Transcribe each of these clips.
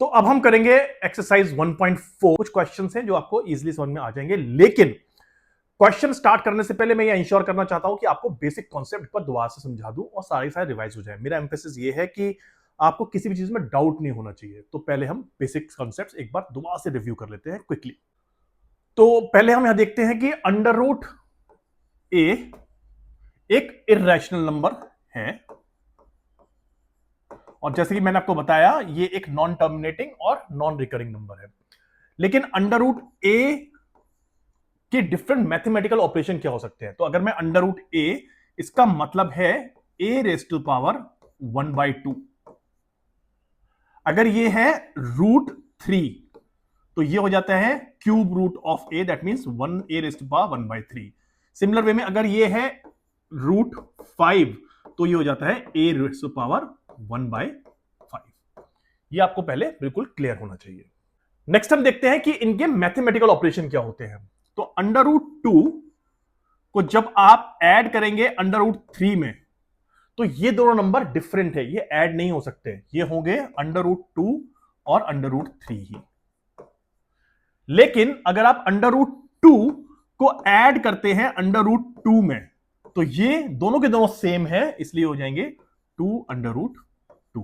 तो अब हम करेंगे एक्सरसाइज 1.4। कुछ क्वेश्चंस हैं जो आपको इजीली समझ में आ जाएंगे, लेकिन क्वेश्चन स्टार्ट करने से पहले मैं ये इंश्योर करना चाहता हूं कि आपको बेसिक कॉन्सेप्ट पर दोबारा से समझा दूं और सारे रिवाइज हो जाए। मेरा एम्फेसिस ये है कि आपको किसी भी चीज में डाउट नहीं होना चाहिए। तो पहले हम बेसिक कॉन्सेप्ट्स एक बार दोबारा से रिव्यू कर लेते हैं क्विकली। तो पहले हम यहां देखते हैं कि अंडर रूट ए एक इर्रेशनल नंबर है, और जैसे कि मैंने आपको बताया ये एक नॉन टर्मिनेटिंग और नॉन रिकरिंग नंबर है। लेकिन अंडर रूट ए के डिफरेंट मैथमेटिकल ऑपरेशन क्या हो सकते हैं? तो अगर मैं अंडर रूट ए, इसका मतलब है ए रेज टू पावर 1/2। अगर ये है रूट 3 तो ये हो जाता है cube root of a, that means 1 a raise to power 1/3। Similar way में अगर ये है रूट 5 तो ये हो जाता है ए रेज टू पावर 1/5। ये आपको पहले बिल्कुल क्लियर होना चाहिए। नेक्स्ट हम देखते हैं कि इनके मैथमेटिकल ऑपरेशन क्या होते हैं। तो अंडर रूट 2 को जब आप ऐड करेंगे अंडर रूट 3 में, तो ये दोनों नंबर डिफरेंट है, ये ऐड नहीं हो सकते। ये होंगे अंडर रूट 2 और अंडर रूट 3 ही। लेकिन अगर आप अंडर रूट 2 को ऐड करते हैं अंडर रूट 2 में, तो ये दोनों के दोनों सेम है, इसलिए हो जाएंगे 2 अंडर रूट 2।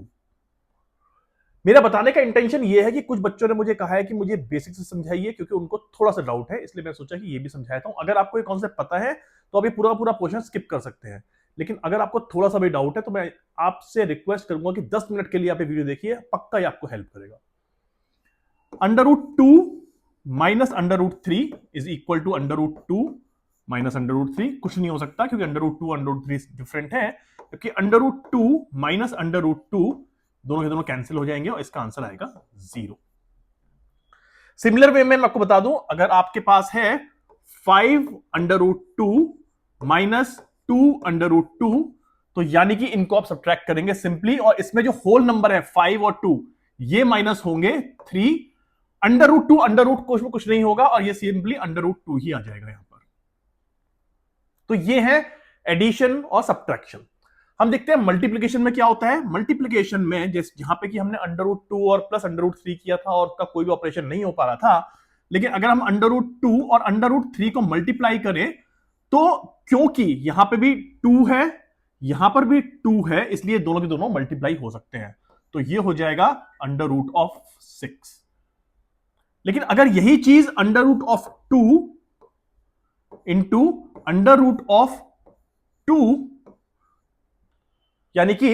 मेरा बताने का इंटेंशन ये है कि कुछ बच्चों ने मुझे कहा है कि मुझे बेसिक से समझाइए, क्योंकि उनको थोड़ा सा डाउट है, इसलिए मैं सोचा कि ये भी समझाता हूं। अगर आपको ये कॉन्सेप्ट पता है तो अभी पूरा पूरा पोर्शन स्किप कर सकते हैं, लेकिन अगर आपको थोड़ा सा भी डाउट है तो मैं आपसे रिक्वेस्ट करूंगा कि 10 मिनट के लिए आप ये वीडियो देखिए, पक्का ये आपको हेल्प करेगा। Under root 2 minus under root 3 is equal to under root 2 minus under root 3। कुछ नहीं हो सकता क्योंकि under root 2 under root 3 different है, क्योंकि under root 2 minus under root 2 दोनों के दोनों कैंसिल हो जाएंगे और इसका आंसर आएगा 0। सिमिलर वे में मैं आपको बता दूं, अगर आपके पास है 5 under root 2 minus 2 under root 2, तो यानी कि इनको आप सब्ट्रैक्ट करेंगे सिंपली, और इसमें जो होल नंबर है 5 और 2 ये माइनस होंगे 3। अंडर रूट 2 अंडर रूट कुछ नहीं होगा और ये सिंपली अंडर रूट 2 ही आ जाएगा यहां पर। तो ये है एडिशन और सब्ट्रैक्शन। हम देखते हैं मल्टीप्लिकेशन में क्या होता है। मल्टीप्लिकेशन में जहां पे कि हमने अंडर रूट 2 और प्लस अंडर रूट 3 किया था और उसका कोई भी ऑपरेशन नहीं हो पा रहा था, लेकिन अगर हम अंडर रूट 2 और अंडर रूट 3 को मल्टीप्लाई करें, तो क्योंकि यहां पे भी 2 है यहां पर भी 2 है, इसलिए दोनों के दोनों मल्टीप्लाई हो सकते हैं। तो ये हो जाएगा अंडर रूट ऑफ 6। लेकिन अगर यही चीज under root of 2 into under root of 2, यानी कि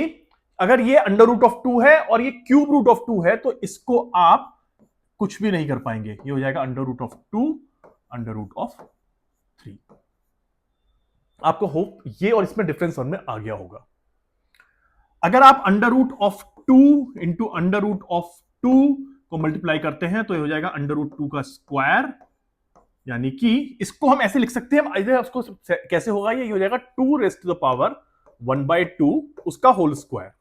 अगर ये अंडर रूट ऑफ 2 है और ये क्यूब रूट ऑफ 2 है, तो इसको आप कुछ भी नहीं कर पाएंगे। ये हो जाएगा under root of 2 under root of 3। आपको होप ये और इसमें डिफरेंस समझ में आ गया होगा। अगर आप under root of 2 into under root of 2 को मल्टीप्लाई करते हैं, तो ये हो जाएगा अंडर रूट 2 का स्क्वायर, यानी कि इसको हम ऐसे लिख सकते हैं। उसको कैसे होगा, ये हो जाएगा 2 रेज़ टू द पावर 1/2 उसका होल स्क्वायर।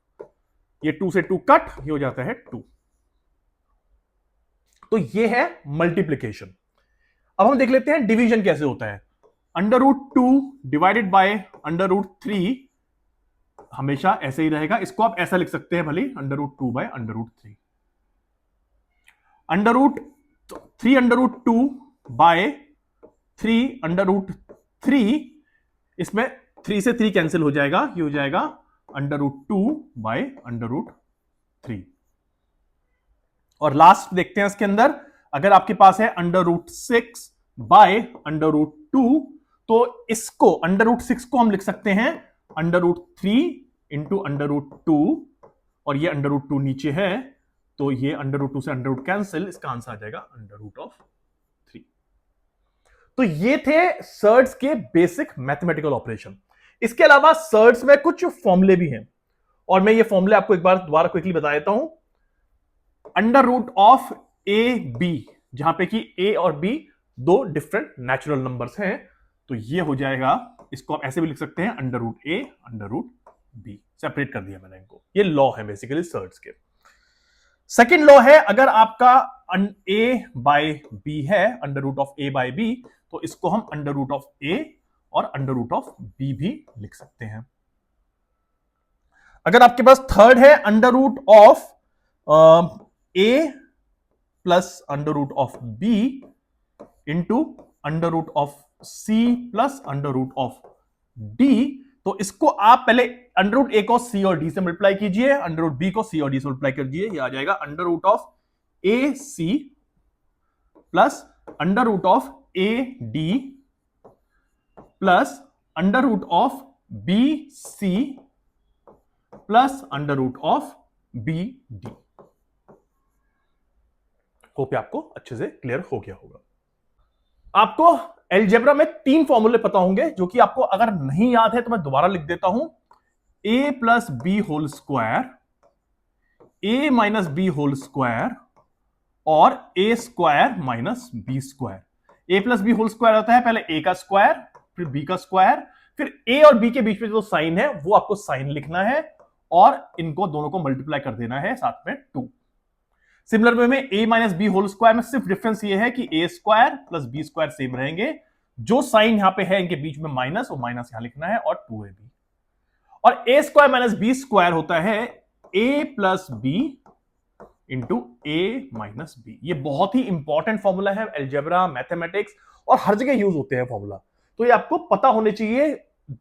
ये 2 से 2 कट, ये हो जाता है 2। तो ये है मल्टीप्लिकेशन। अब हम देख लेते हैं डिवीजन कैसे होता है। Under root 2 divided by under root 3 हमेशा ऐसे ही रहेगा। इसको आप ऐसा लिख सकते हैं भले, under root 2 by under root 3। Under root 3 under root 2 by 3 under root 3, इसमें 3 से 3 कैंसिल हो जाएगा, ये हो जाएगा under root 2 by under root 3। और लास्ट देखते हैं इसके अंदर, अगर आपके पास है under root 6 by under root 2, तो इसको अंडर रूट 6 को हम लिख सकते हैं under root 3 into under root 2, और ये अंडर रूट 2 नीचे है, तो ये अंडर रूट 2 से अंडर रूट कैंसिल, इसका आंसर आ जाएगा अंडर रूट ऑफ 3। तो ये थे सर्ड्स के बेसिक मैथमेटिकल ऑपरेशन। इसके अलावा सर्ड्स में कुछ फॉर्मूले भी हैं, और मैं ये फॉर्मूले आपको एक बार दोबारा क्विकली बता देता हूं। Under root of A B, जहां पे कि ए और बी दो डिफरेंट नेचुरल नंबर्स हैं, तो ये हो जाएगा, इसको आप ऐसे भी लिख सकते हैं under root A under root B. Separate कर दिया मैंने इनको। ये लॉ है बेसिकली सर्ड्स के। सेकेंड लॉ है, अगर आपका ए बाय बी है, under root of A by B, तो इसको हम अंडर रूट ऑफ ए और अंडर रूट ऑफ बी भी लिख सकते हैं। अगर आपके पास थर्ड है under root of A plus under root of B into under root of C plus under root of D. तो इसको आप पहले अंडर रूट ए को सी और डी से मल्टीप्लाई कीजिए, अंडर रूट बी को सी और डी से मल्टीप्लाई कीजिए, ये आ जाएगा under root of A C plus under root of A D plus under root of B C plus under root of B D. Hope आपको अच्छे से क्लियर हो गया होगा। आपको अलजेब्रा में 3 फॉर्मूले पता होंगे, जो कि आपको अगर नहीं याद है तो मैं दोबारा लिख देता हूं। ए प्लस बी होल स्क्वायर, ए माइनस बी होल स्क्वायर और ए स्क्वायर माइनस बी स्क्वायर। ए प्लस बी होल स्क्वायर होता है पहले ए का स्क्वायर, फिर बी का स्क्वायर, फिर ए और बी के बीच में जो साइन है वो आपको साइन लिखना है और इनको दोनों को मल्टीप्लाई कर देना है साथ में 2। सिमिलर वे में a minus B whole square में सिर्फ डिफरेंस ये है कि a square plus B square same रहेंगे, जो साइन यहां पे है इनके बीच में माइनस, वो माइनस यहां लिखना है और 2ab। और a square minus B square होता है a plus B into a minus B. ये बहुत ही इंपॉर्टेंट फॉर्मूला है अलजेब्रा, मैथमेटिक्स और हर जगह यूज होते हैं फॉर्मूला, तो ये आपको पता होने चाहिए।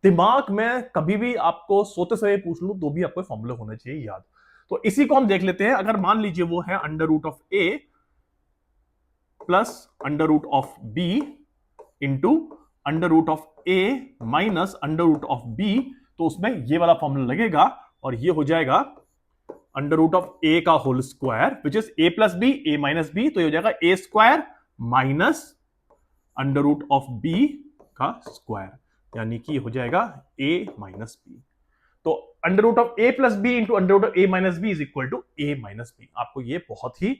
दिमाग में कभी भी आपको सोते समय पूछ लूं तो भी आपको फॉर्मूला होना चाहिए याद। तो इसी को हम देख लेते हैं। अगर मान लीजिए वो है under root of A plus under root of B into under root of A minus under root of B, तो उसमें ये वाला फॉर्मूला लगेगा और ये हो जाएगा अंडर रूट ऑफ ए का whole square which is A plus B, A minus B, तो ये हो जाएगा A square minus under root of B का स्क्वायर, यानी कि हो जाएगा ए माइनस बी। तो under root of A plus B into under root of A minus B is equal to A minus B. आपको ये बहुत ही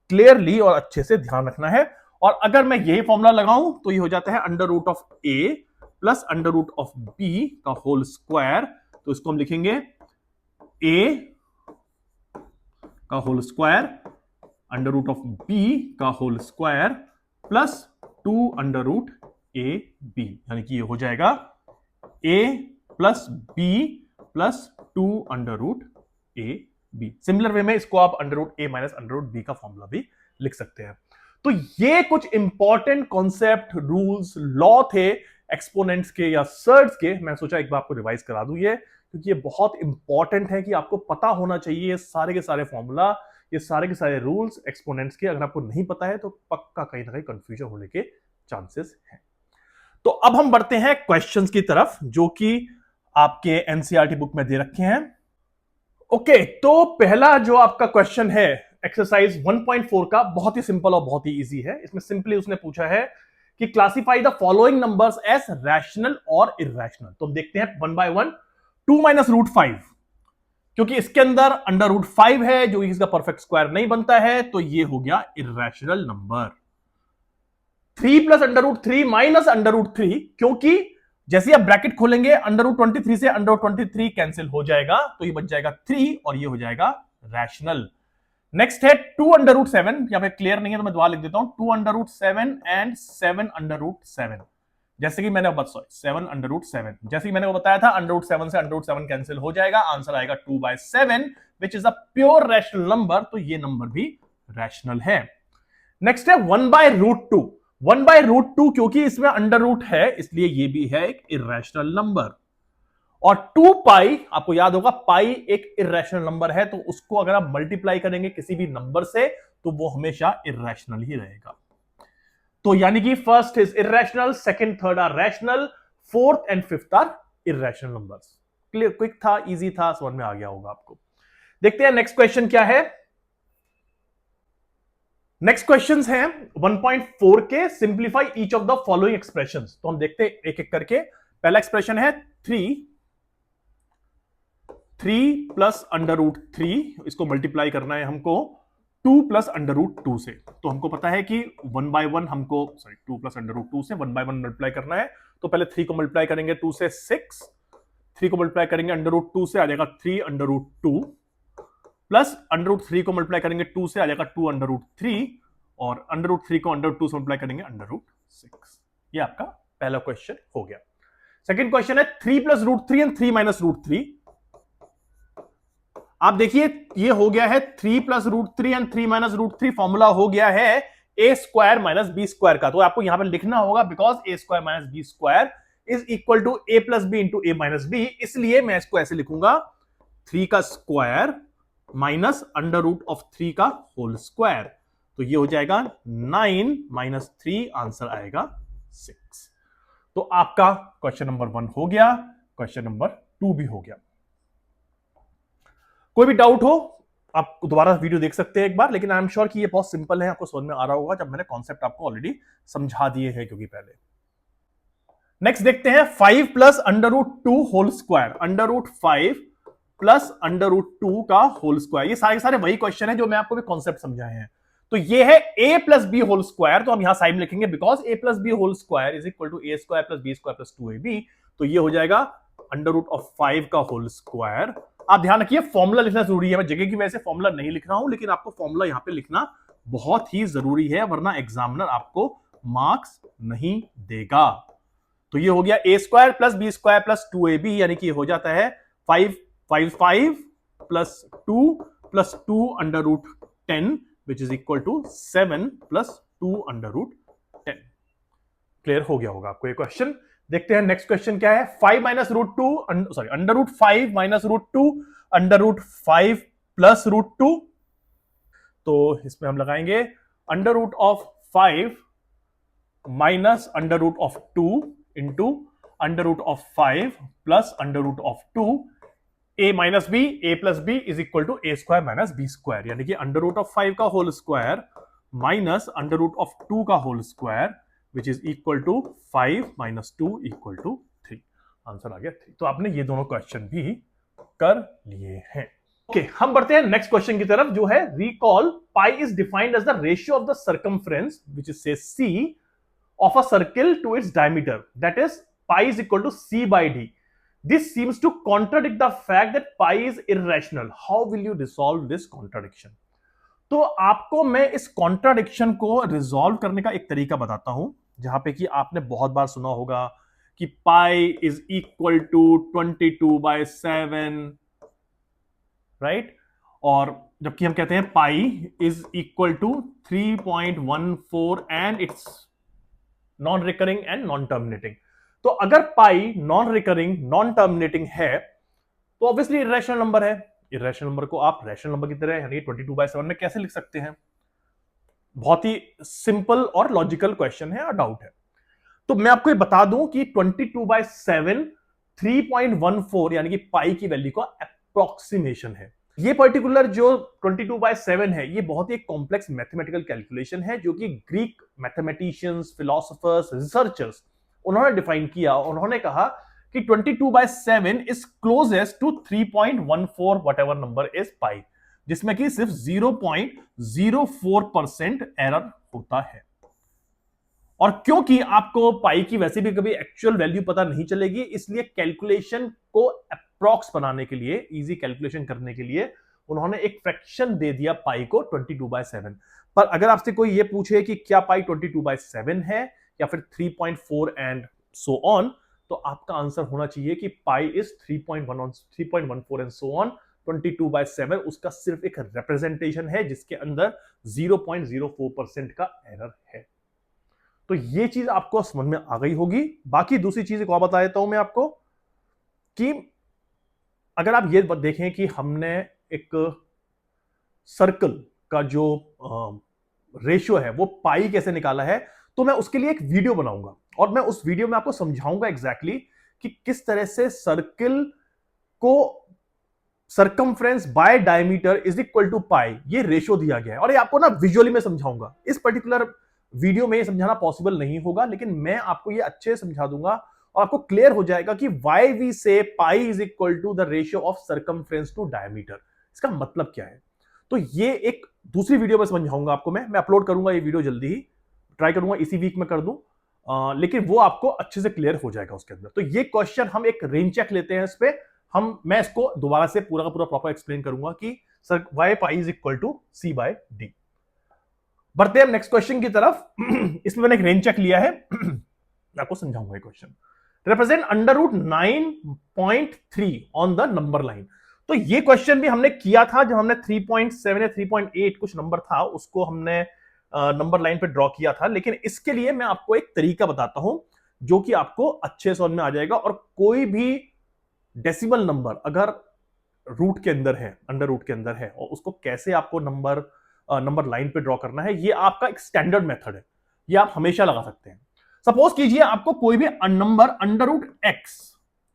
क्लियरली और अच्छे से ध्यान रखना है। और अगर मैं यही फॉर्मूला लगाऊं तो ये हो जाता है under root of A plus under root of B का होल स्क्वायर, तो इसको हम लिखेंगे ए का whole square under root of B का whole square plus 2 under root A B, यानी कि ये हो जाएगा A plus B plus 2 under root A B. Similar way में इसको आप under root A minus under root B का फॉर्मूला भी लिख सकते हैं। तो ये कुछ इंपॉर्टेंट कॉन्सेप्ट, रूल्स, लॉ थे एक्सपोनेंट्स के या सर्ड्स के। मैं सोचा एक बार आपको रिवाइज करा दूं ये, क्योंकि ये बहुत इंपॉर्टेंट है कि आपको पता होना चाहिए सारे के सारे फॉर्मूला, ये सारे के सारे रूल्स एक्सपोनेंट्स के। अगर आपको नहीं पता है तो पक्का कहीं ना कहीं कंफ्यूजन होने के चांसेस हैं। तो अब हम बढ़ते हैं क्वेश्चंस की तरफ, जो कि आपके एनसीईआरटी बुक में दे रखे हैं। ओके, तो पहला जो आपका क्वेश्चन है एक्सरसाइज 1.4 का, बहुत ही सिंपल और बहुत ही इजी है। इसमें सिंपली उसने पूछा है कि classify the following numbers as rational और इरैशनल। तो हम देखते हैं one by one. 2 minus root 5, क्योंकि इसके अंदर अंडर रूट 5 है जो इसका परफेक्ट स्क्वायर नहीं बनता है, तो ये हो गया irrational number. 3 plus under root 3 minus under root 3, क्योंकि जैसे आप ब्रैकेट खोलेंगे अंडर रूट 23 से अंडर रूट 23 कैंसिल हो जाएगा, तो ये बच जाएगा 3 और ये हो जाएगा रैशनल। नेक्स्ट है 2 अंडर रूट 7, यहां पे क्लियर नहीं है तो मैं दोबारा लिख देता हूं, 2 under root 7 and 7 under root 7। जैसे कि मैंने 7 अंडर रूट 7, जैसे कि मैंने वो बताया था अंडर रूट 7 से अंडर रूट 7 कैंसिल हो जाएगा, आंसर आएगा 2/7 which is a pure rational number, तो ये नंबर भी रैशनल है। नेक्स्ट है 1/√2। 1/√2 क्योंकि इसमें अंडर रूट है इसलिए ये भी है एक इरैशनल नंबर। और 2 पाई, आपको याद होगा पाई एक इरैशनल नंबर है, तो उसको अगर आप मल्टीप्लाई करेंगे किसी भी नंबर से तो वो हमेशा इरैशनल ही रहेगा। तो यानी कि first is irrational, second third are rational, fourth and fifth are irrational numbers. Clear, quick था, इजी था, समझ में आ गया होगा आपको। देखते हैं नेक्स्ट क्वेश्चन क्या है। नेक्स्ट क्वेश्चन है 1.4 के, simplify each of the following expressions. तो हम देखते हैं एक एक करके। पहला एक्सप्रेशन है 3 प्लस अंडर रूट 3, इसको मल्टीप्लाई करना है हमको 2 प्लस अंडर रूट 2 से। तो हमको पता है कि 1/1 हमको 2 प्लस अंडर रूट 2 से 1/1 मल्टीप्लाई करना है। तो पहले 3 को मल्टीप्लाई करेंगे 2 से 6, 3 को मल्टीप्लाई करेंगे अंडर रूट 2 से आ जाएगा 3 under root 2, plus under root 3 को मल्टीप्लाई करेंगे 2 से आ जाएगा 2 अंडर रूट 3, और अंडर रूट 3 को अंडर रूट 2 से मल्टीप्लाई करेंगे अंडर रूट 6। ये आपका पहला क्वेश्चन हो गया। सेकंड क्वेश्चन है 3 plus root 3 and 3 minus root 3। आप देखिए ये हो गया है 3 plus root three and 3 minus root three, formula हो गया है A square minus B square का। तो आपको यहां पर लिखना होगा because A square minus B square is equal to A plus B into A minus B, इसलिए मैं इसको ऐसे लिखूंगा 3 का square minus under root of 3 का होल स्क्वायर। तो ये हो जाएगा 9 माइनस 3, आंसर आएगा 6। तो आपका क्वेश्चन नंबर 1 हो गया, क्वेश्चन नंबर 2 भी हो गया। कोई भी डाउट हो आप दोबारा वीडियो देख सकते हैं एक बार, लेकिन आई एम श्योर कि ये बहुत सिंपल है, आपको समझ में आ रहा होगा जब मैंने कॉन्सेप्ट आपको ऑलरेडी समझा दिए हैं क्योंकि पहले। नेक्स्ट देखते हैं 5 plus under root 2 whole square, under root 5 plus under root 2 का होल स्क्वायर। ये सारे वही क्वेश्चन है जो मैं आपको भी कॉन्सेप्ट समझाए हैं। तो ये है a plus B whole square, तो हम यहां साइड लिखेंगे because a plus B whole square is equal to A square plus B square plus 2ab। तो ये हो जाएगा अंडर रूट ऑफ 5 का होल स्क्वायर। आप ध्यान रखिए फॉर्मूला लिखना जरूरी है, मैं जगह की वजह से फॉर्मूला नहीं लिख रहा हूं, लेकिन आपको फॉर्मूला यहां पे लिखना बहुत ही जरूरी है, वरना एग्जामिनर आपको मार्क्स नहीं देगा। तो ये हो गया A square plus B square plus 2ab, यानी कि हो जाता है 5 plus 2 plus 2 under root 10 which is equal to 7 plus 2 under root 10। Clear हो गया होगा आपको ये क्वेश्चन। देखते हैं नेक्स्ट क्वेश्चन क्या है। 5 minus root 2 sorry under root 5 minus root 2 under root 5 plus root 2। तो इसमें हम लगाएंगे under root of 5 minus under root of 2 into under root of 5 plus under root of 2, a minus B A plus B is equal to A square minus B square, यानी कि under root of 5 का whole square minus under root of 2 का whole square which is equal to 5 minus 2 equal to 3। Answer आ गया 3। तो आपने ये दोनों क्वेश्चन भी कर लिए हैं। ओके, हम बढ़ते हैं नेक्स्ट क्वेश्चन की तरफ जो है recall pi is defined as the ratio of the circumference which is say c of a circle to its diameter, that is pi is equal to c by d. This seems to contradict the fact that pi is irrational. How will you resolve this contradiction? तो आपको मैं इस contradiction को resolve करने का एक तरीका बताता हूं, जहां पे कि आपने बहुत बार सुना होगा कि pi is equal to 22/7, right? और जबकि हम कहते हैं pi is equal to 3.14 and it's non recurring and non terminating. तो अगर pi non recurring non terminating है तो ऑब्वियसली इरेशनल नंबर है। इरेशनल नंबर को आप रैशनल नंबर की तरह यानी 22/7 में कैसे लिख सकते हैं? बहुत ही सिंपल और लॉजिकल क्वेश्चन है और डाउट है। तो मैं आपको ये बता दूं कि 22/7 3.14 यानी कि पाई की वैल्यू का अप्रोक्सीमेशन है। ये पर्टिकुलर जो 22/7 है ये बहुत ही कॉम्प्लेक्स मैथमेटिकल कैलकुलेशन है जो कि ग्रीक मैथमेटिशियंस, फिलोसोफर्स, रिसर्चर्स उन्होंने डिफाइन किया। उन्होंने कहा कि 22/7 is closest to 3.14 whatever number is pi, जिसमें कि सिर्फ 0.04% एरर होता है। और क्योंकि आपको पाई की वैसे भी कभी एक्चुअल वैल्यू पता नहीं चलेगी, इसलिए कैलकुलेशन को अप्रॉक्स बनाने के लिए, इजी कैलकुलेशन करने के लिए उन्होंने एक फ्रैक्शन दे दिया पाई को 22/7। पर अगर आपसे कोई ये पूछे कि क्या पाई 22/7 है या फिर 3.4 एंड सो ऑन, तो आपका आंसर होना चाहिए कि pi is 3.14 and so on. 22/7 उसका सिर्फ एक रिप्रेजेंटेशन है जिसके अंदर 0.04% का एरर है। तो ये चीज आपको समझ में आ गई होगी। बाकी दूसरी चीज एक और बता देता हूं मैं आपको कि अगर आप ये देखें कि हमने एक सर्कल का जो रेशियो है वो पाई कैसे निकाला है, तो मैं उसके लिए एक वीडियो बनाऊंगा और मैं उस वीडियो में आपको समझाऊंगा एग्जैक्टली कि किस तरह से सर्कल को circumference by diameter is equal to pi ये रेशियो दिया गया है। और ये आपको ना विजुअली में समझाऊंगा। इस पर्टिकुलर वीडियो में ये समझाना पॉसिबल नहीं होगा, लेकिन मैं आपको ये अच्छे से समझा दूंगा और आपको क्लियर हो जाएगा कि why we say pi is equal to the ratio of circumference to diameter, इसका मतलब क्या है। तो ये एक दूसरी वीडियो में समझाऊंगा आपको। मैं अपलोड करूंगा ये वीडियो जल्दी ही, ट्राई करूंगा इसी वीक में कर दूं, लेकिन वो आपको अच्छे से क्लियर हो जाएगा उसके अंदर। तो ये क्वेश्चन हम एक रेंज चेक लेते हैं इस पे, मैं इसको दोबारा से पूरा का पूरा प्रॉपर एक्सप्लेन करूंगा कि sir why pi is equal to C by D. बढ़ते हैं नेक्स्ट क्वेश्चन की तरफ। इसमें मैंने एक रेंज चेक लिया है, मैं आपको समझाऊंगा ये question. Represent under root 9.3 on the number line. तो ये क्वेश्चन भी हमने किया था जब हमने 3.7 या 3.8 कुछ नंबर था, उसको हमने नंबर लाइन पे ड्रॉ किया था। लेकिन इसके लिए मैं आपको एक तरीका बताता हूं जो कि आपको अच्छे समझ में आ जाएगा। और कोई भी डेसिमल नंबर अगर रूट के अंदर है, अंडर रूट के अंदर है, और उसको कैसे आपको नंबर लाइन पे ड्रॉ करना है, ये आपका एक स्टैंडर्ड मेथड है, ये आप हमेशा लगा सकते हैं। सपोज कीजिए आपको कोई भी नंबर अंडर रूट एक्स,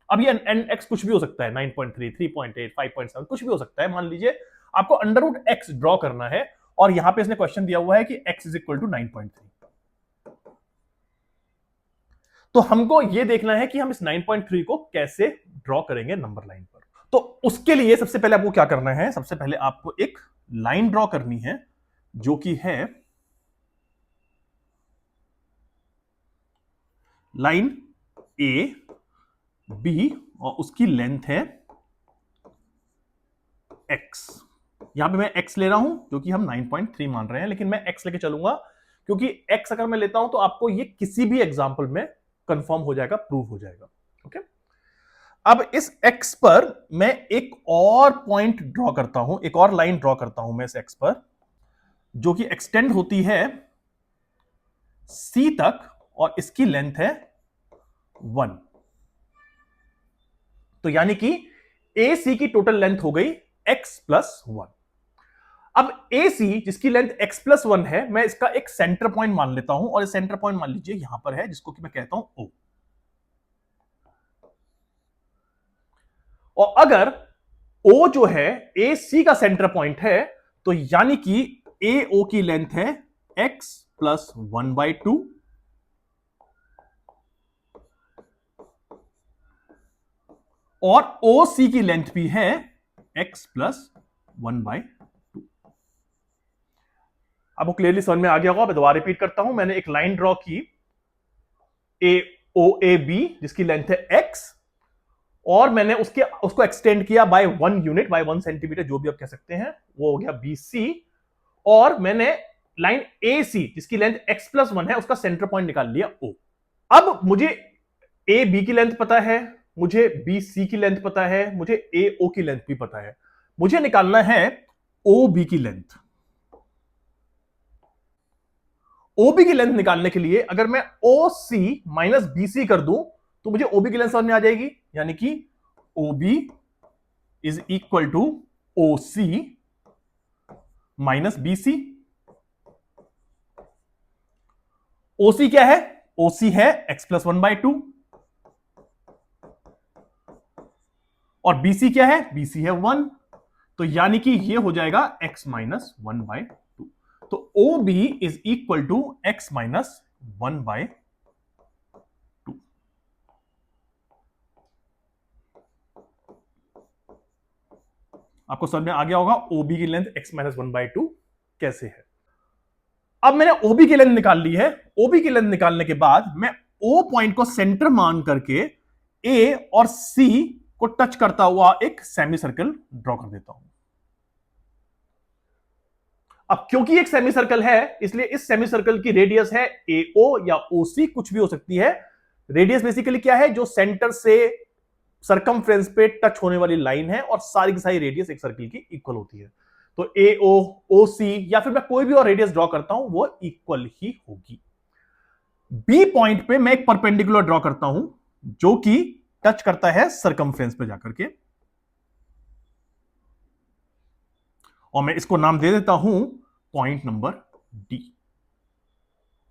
अब ये एक्स कुछ भी हो सकता है, 9.3, 3.8, 5.7 कुछ भी हो सकता है। मान लीजिए आपको अंडर रूट एक्स ड्रॉ करना है और यहां पे इसने क्वेश्चन दिया हुआ है कि x इज इक्वल टू 9.3। तो हमको यह देखना है कि हम इस 9.3 को कैसे ड्रॉ करेंगे नंबर लाइन पर। तो उसके लिए सबसे पहले आपको क्या करना है, सबसे पहले आपको एक लाइन ड्रॉ करनी है जो कि है लाइन ए बी और उसकी लेंथ है x। यहां पे मैं x ले रहा हूं क्योंकि हम 9.3 मान रहे हैं, लेकिन मैं x लेके चलूंगा क्योंकि x अगर मैं लेता हूं तो आपको ये किसी भी एग्जांपल में कंफर्म हो जाएगा, प्रूव हो जाएगा। ओके, अब इस x पर मैं एक और पॉइंट ड्रॉ करता हूं, एक और लाइन ड्रॉ करता हूं मैं इस x पर, जो कि एक्सटेंड होती है c तक और इसकी लेंथ है 1। तो यानी कि AC की टोटल लेंथ हो गई x प्लस 1। अब AC जिसकी लेंथ x प्लस 1 है, मैं इसका एक सेंटर पॉइंट मान लेता हूं और इस सेंटर पॉइंट मान लीजिए यहां पर है, जिसको कि मैं कहता हूं O। और अगर O जो है AC का सेंटर पॉइंट है, तो यानी कि AO की लेंथ है x प्लस 1/2 और OC की लेंथ भी है x प्लस 1/2। आपको क्लियरली समझ में आ गया होगा। मैं दोबारा रिपीट करता हूं। मैंने एक लाइन ड्रॉ की AOAB जिसकी लेंथ है x, और मैंने उसको एक्सटेंड किया बाय 1 यूनिट, बाय 1 सेंटीमीटर, जो भी आप कह सकते हैं, वो हो गया BC। और मैंने लाइन AC जिसकी लेंथ x प्लस 1 है, उसका सेंटर पॉइंट निकाल लिया O। अब मुझे AB की लेंथ पता है, मुझे BC की लेंथ पता है, मुझे AO की लेंथ भी पता है। मुझे निकालना है OB की लेंथ। OB की लेंथ निकालने के लिए अगर मैं OC माइनस BC कर दूं तो मुझे OB की लेंथ समझ में आ जाएगी, यानी कि OB is equal to OC minus BC। OC क्या है? OC है x प्लस 1/2 और BC क्या है? BC है 1। तो यानी कि ये हो जाएगा x माइनस 1/2। तो OB is equal to x minus 1/2। आपको समझ में आ गया होगा OB की लेंथ x माइनस 1/2 कैसे है। अब मैंने OB की लेंथ निकाल ली है। OB की लेंथ निकालने के बाद मैं O पॉइंट को सेंटर मान करके A और C को टच करता हुआ एक सेमी सर्कल ड्रॉ कर देता हूं। अब क्योंकि एक सेमी सर्कल है, इसलिए इस सेमी सर्कल की रेडियस है AO या OC, कुछ भी हो सकती है। रेडियस बेसिकली क्या है? जो सेंटर से सरकमफ्रेंस पे टच होने वाली लाइन है, और सारी की सारी रेडियस एक सर्कल की इक्वल होती है। तो AO, OC या फिर मैं कोई भी और रेडियस ड्रॉ करता हूं वो इक्वल ही होगी। B पॉइंट पे मैं एक परपेंडिकुलर ड्रॉ करता हूं जो कि टच करता है सरकमफ्रेंस पे जाकर के, और मैं इसको नाम दे देता हूं पॉइंट नंबर D।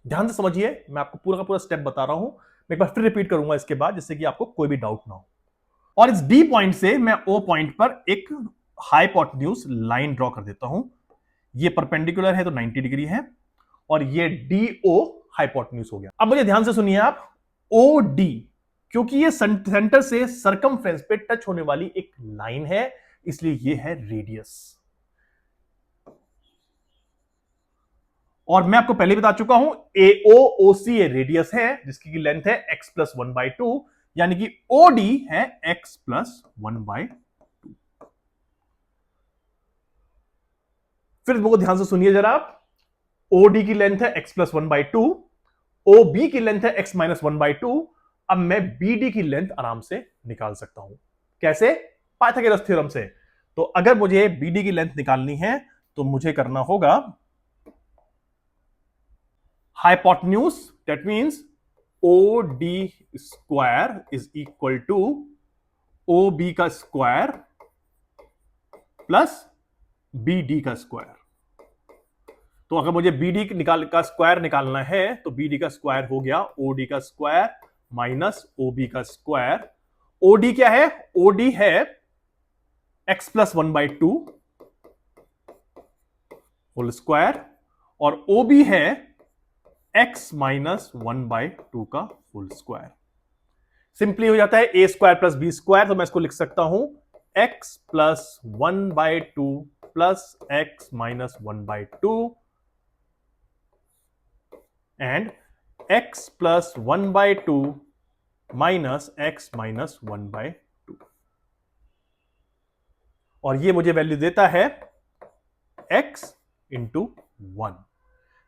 ध्यान से समझिए, मैं आपको पूरा का पूरा स्टेप बता रहा हूं। मैं एक बार फिर रिपीट करूंगा इसके बाद, जिससे कि आपको कोई भी डाउट ना हो। और इस D पॉइंट से मैं O पॉइंट पर एक हाइपोटेन्यूज लाइन ड्रॉ कर देता हूं। ये परपेंडिकुलर है तो 90 डिग्री है, और ये DO हाइपोटेन्यूज हो गया। अब मुझे ध्यान से सुनिए आप, OD क्योंकि ये सेंटर से सरकमफ्रेंस पे टच होने वाली एक लाइन है, इसलिए ये है रेडियस। और मैं आपको पहले बता चुका हूं AOOC ये रेडियस है जिसकी लेंथ है x प्लस 1/2, यानी कि OD है x प्लस 1/2। फिर वो ध्यान से सुनिए जरा आप, OD की लेंथ है x प्लस 1/2, OB की लेंथ है x माइनस 1/2। अब मैं BD की लेंथ आराम से निकाल सकता हूं। कैसे? पाइथागोरस थ्योरम से। तो अगर मुझे BD की लेंथ निकालनी है तो मुझे करना होगा hypotenuse, that means OD square is equal to OB का स्क्वायर प्लस BD का स्क्वायर। तो अगर मुझे BD का स्क्वायर निकालना है तो BD का स्क्वायर हो गया OD का स्क्वायर माइनस OB का स्क्वायर। OD क्या है? OD है x प्लस 1/2 होल स्क्वायर और OB है x माइनस 1/2 का होल स्क्वायर। सिंपली हो जाता है a square plus b square, तो मैं इसको लिख सकता हूं x plus 1/2 plus x minus 1/2 and x plus 1/2 minus x minus 1/2, और ये मुझे वैल्यू देता है x इंटू 1,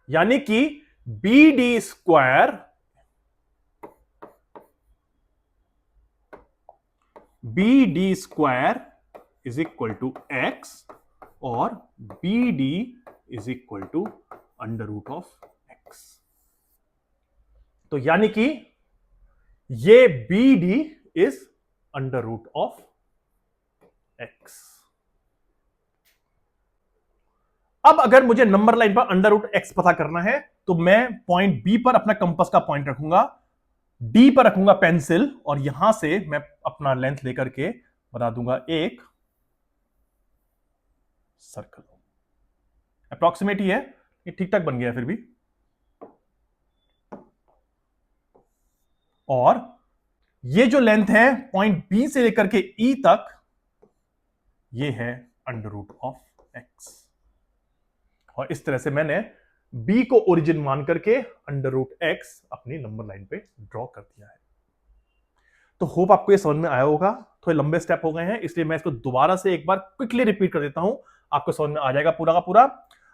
यानी कि BD square is equal to x और BD is equal to under root of x। तो यानी कि ये BD is under root of x। अब अगर मुझे नंबर लाइन पर अंडर रूट x पता करना है तो मैं पॉइंट B पर अपना कंपास का पॉइंट रखूंगा, D पर रखूंगा पेंसिल, और यहां से मैं अपना लेंथ लेकर के बना दूंगा एक सर्कल। अप्रॉक्सीमेट ही है, ये ठीक ठाक बन गया फिर भी। और ये जो लेंथ है पॉइंट B से लेकर के E तक, ये है अंडर रूट ऑफ x। और इस तरह से मैंने B को ओरिजिन मान करके अंडर रूट x अपनी नंबर लाइन पे ड्रॉ कर दिया है। तो होप आपको ये समझ में आया होगा। थोड़े लंबे स्टेप हो गए हैं, इसलिए मैं इसको दोबारा से एक बार क्विकली रिपीट कर देता हूं, आपको समझ में आ जाएगा पूरा का पूरा।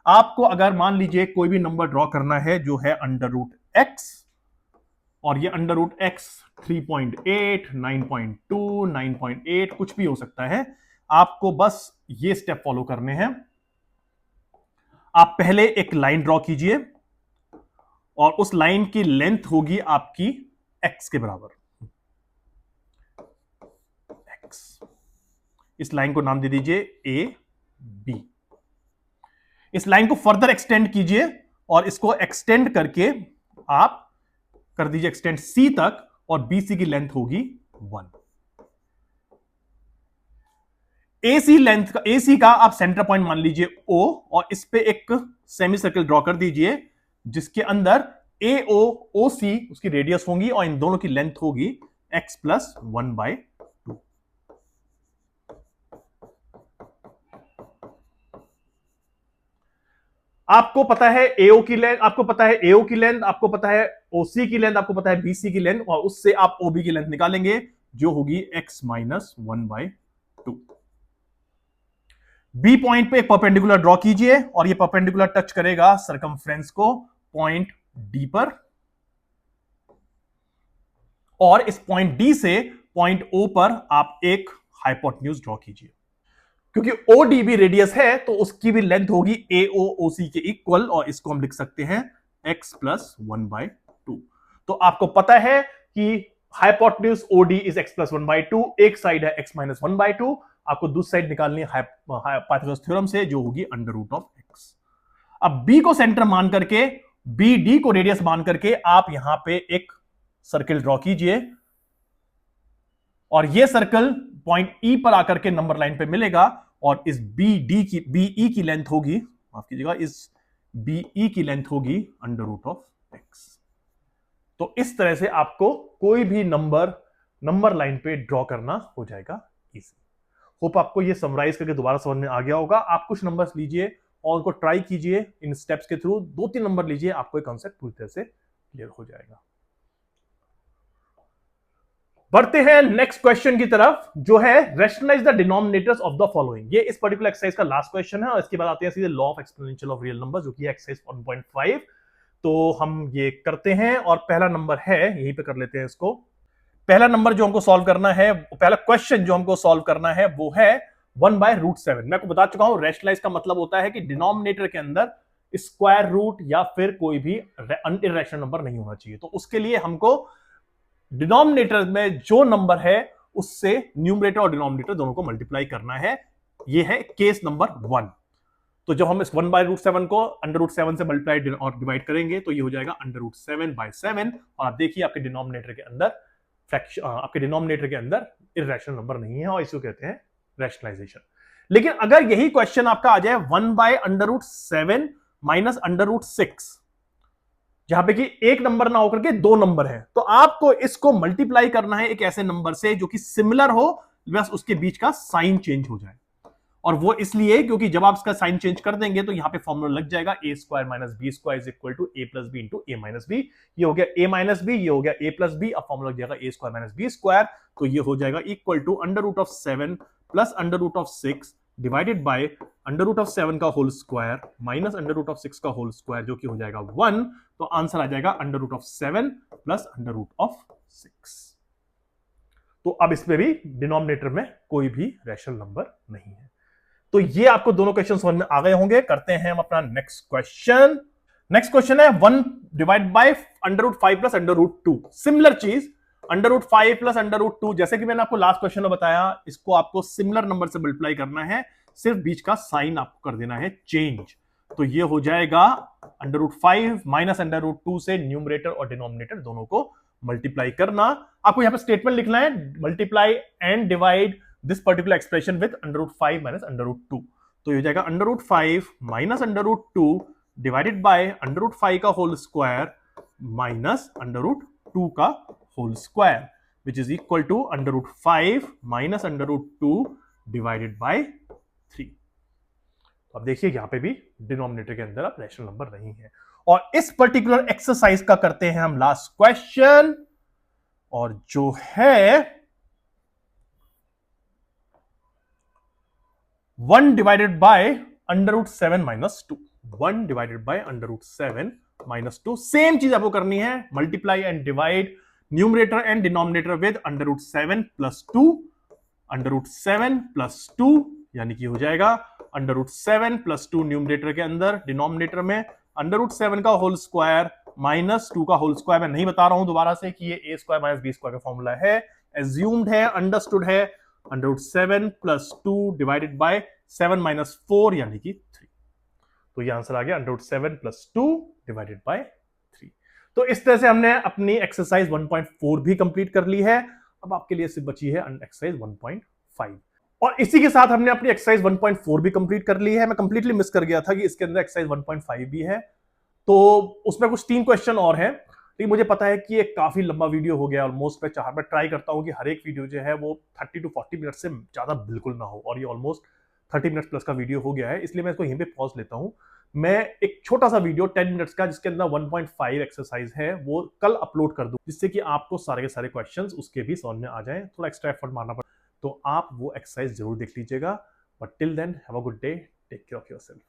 आपको अगर मान लीजिए कोई भी नंबर ड्रॉ करना है जो है अंडर रूट x, और ये अंडर रूट x 3.8, 9.2, 9.8 कुछ भी हो सकता है, आपको बस ये स्टेप फॉलो करने हैं। आप पहले एक लाइन ड्रॉ कीजिए और उस लाइन की लेंथ होगी आपकी x के बराबर। x, इस लाइन को नाम दे दीजिए AB। इस लाइन को फर्दर एक्सटेंड कीजिए और इसको एक्सटेंड करके आप कर दीजिए एक्सटेंड C तक, और BC की लेंथ होगी 1। AC का आप सेंटर पॉइंट मान लीजिए O, और इस पे एक सेमी सर्कल ड्रॉ कर दीजिए जिसके अंदर AO OC उसकी रेडियस होगी, और इन दोनों की लेंथ होगी x प्लस 1/2। आपको पता है AO की लेंथ, आपको पता है AO की लेंथ, आपको पता है OC की लेंथ, आपको पता है BC की लेंथ, और उससे आप OB की लेंथ निकालेंगे जो होगी x माइनस 1/2। B पॉइंट पे एक परपेंडिकुलर ड्रॉ कीजिए और ये परपेंडिकुलर टच करेगा सरकमफ्रेंस को पॉइंट D पर, और इस पॉइंट D से पॉइंट O पर आप एक हाइपोटेन्यूज ड्रॉ कीजिए। क्योंकि OD भी रेडियस है तो उसकी भी लेंथ होगी AO OC के इक्वल, और इसको हम लिख सकते हैं x प्लस 1/2। तो आपको पता है कि hypotenuse OD is x plus 1/2, एक साइड है x माइनस 1/2, आपको दूसरी साइड निकालनी है पाइथागोरस थ्योरम से जो होगी अंडर रूट ऑफ x। अब B को सेंटर मान करके, BD को रेडियस मान करके आप यहां पे एक सर्कल ड्रॉ कीजिए, और यह सर्कल पॉइंट E पर आकर के नंबर लाइन पे मिलेगा, और इस BE की लेंथ होगी, माफ कीजिएगा, इस BE की लेंथ होगी अंडर रूट ऑफ x। तो इस तरह से आपको कोई भी नंबर लाइन पे ड्रॉ करना हो जाएगा इजी। होप आपको ये समराइज करके दोबारा समझ में आ गया होगा। आप कुछ नंबर्स लीजिए और उनको ट्राई कीजिए इन स्टेप्स के थ्रू, 2-3 नंबर लीजिए, आपको ये कॉन्सेप्ट पूरी तरह से क्लियर हो जाएगा। बढ़ते हैं नेक्स्ट क्वेश्चन की तरफ, जो है rationalize the denominators of the following. ये इस पर्टिकुलर एक्सरसाइज का लास्ट क्वेश्चन है, और इसके बाद आते हैं सीधे law of exponential of real number, जो कि एक्सरसाइज 1.5। तो हम ये करते हैं, और पहला नंबर है, यहीं पे कर लेते हैं इसको। पहला नंबर जो हमको सॉल्व करना है, पहला क्वेश्चन जो हमको सॉल्व करना है वो है 1/√7। मैं आपको बता चुका हूं रैशनलाइज का मतलब होता है कि डिनोमिनेटर के अंदर स्क्वायर रूट या फिर कोई भी इरेशनल नंबर नहीं होना चाहिए। तो उसके लिए हमको डिनोमिनेटर में जो नंबर है उससे न्यूमरेटर और डिनोमिनेटर दोनों को मल्टीप्लाई करना है। यह है केस नंबर 1। तो जब हम इस 1/√7 को √7 से मल्टीप्लाई और डिवाइड करेंगे तो ये हो जाएगा √7/7। और आप देखिए आपके डिनोमिनेटर के अंदर इरेशनल नंबर नहीं है और इसको कहते हैं रैशनलाइजेशन। लेकिन अगर यही क्वेश्चन आपका आ जाए 1/√7 माइनस √6, जहां पे कि एक नंबर ना होकर के दो नंबर है, तो आपको इसको मल्टीप्लाई करना है एक ऐसे नंबर से जो कि सिमिलर हो, बस उसके बीच का साइन चेंज हो जाए। और वो इसलिए क्योंकि जब आप इसका साइन चेंज कर देंगे तो यहां पे फॉर्मूला लग जाएगा a² minus b² is equal to a+ b into a minus B. ये हो गया a माइनस बी, ये हो गया a+ b। अब फॉर्मूला लग जाएगा a² माइनस b², तो ये हो जाएगा equal to √7 plus √6 divided by √7 का होल स्क्वायर माइनस √6 का होल स्क्वायर, जो कि हो जाएगा 1। तो आंसर आ जाएगा √7 प्लस √6। तो अब इसमें भी डिनोमिनेटर में कोई भी रैशनल नंबर नहीं है। तो ये आपको दोनों क्वेश्चन समझ में आ गए होंगे। करते हैं हम अपना नेक्स्ट क्वेश्चन। नेक्स्ट क्वेश्चन है 1 डिवाइड बाय √5 प्लस √2। सिमिलर चीज √5 प्लस √2, जैसे कि मैंने आपको लास्ट क्वेश्चन में बताया, इसको आपको सिमिलर नंबर से मल्टीप्लाई करना है, सिर्फ बीच का साइन आपको कर देना है चेंज। तो ये हो जाएगा √5 माइनस √2 से न्यूमरेटर और डिनोमिनेटर दोनों को मल्टीप्लाई करना। आपको यहां पे स्टेटमेंट लिखना है, multiply and divide this particular expression with √5 minus √2। तो ये हो जाएगा √5 माइनस √2 डिवाइडेड बाय √5 का होल स्क्वायर माइनस √2 का whole square, which is equal to √5 minus √2 divided by 3। तो अब देखिए यहां पे भी डिनोमिनेटर के अंदर अब रैशनल नंबर नहीं है। और इस पर्टिकुलर एक्सरसाइज का करते हैं हम लास्ट क्वेश्चन, और जो है 1 divided by √7 minus 2। 1 divided by √7 minus 2। Same चीज आपको करनी है, multiply and divide numerator and denominator with √7 plus 2। √7 plus 2 यानी कि हो जाएगा √7 प्लस 2 न्यूमरेटर के अंदर, डिनोमिनेटर में √7 का होल स्क्वायर माइनस 2 का होल स्क्वायर। मैं नहीं बता रहा हूं दोबारा से कि ये a² माइनस b² का फॉर्मूला है, एज्यूम्ड है, अंडरस्टूड है। √7 प्लस 2 डिवाइडेड बाय 7 माइनस 4 यानी कि 3। तो ये आंसर आ गया √7 प्लस 2 डिवाइडेड बाय 3। तो इस तरह से हमने अपनी एक्सरसाइज 1.4 भी कंप्लीट कर ली है। अब आपके लिए सिर्फ बची है एक्सरसाइज 1.5, और इसी के साथ हमने अपनी एक्सरसाइज 1.4 भी कंप्लीट कर ली है। मैं कंप्लीटली मिस कर गया था कि इसके अंदर एक्सरसाइज 1.5 भी है, तो उसमें कुछ 3 क्वेश्चन और हैं। लेकिन मुझे पता है कि ये काफी लंबा वीडियो हो गया ऑलमोस्ट। मैं ट्राई करता हूं कि हर एक वीडियो जो है वो 30 to 40 मिनट से ज्यादा बिल्कुल ना हो, और ये ऑलमोस्ट 30 मिनट प्लस का वीडियो हो गया है, इसलिए मैं इसको यहीं पे पॉज लेता हूं। मैं एक छोटा सा वीडियो 10 मिनट्स का जिसके अंदर 1.5 एक्सरसाइज है वो कल अपलोड कर दूं, जिससे कि आपको सारे के सारे क्वेश्चंस उसके भी समझ में आ जाएं। थोड़ा एक्स्ट्रा एफर्ट मारना पड़ता, तो आप वो एक्सरसाइज जरूर देख लीजिएगा। But till then have a good day, take care of yourself.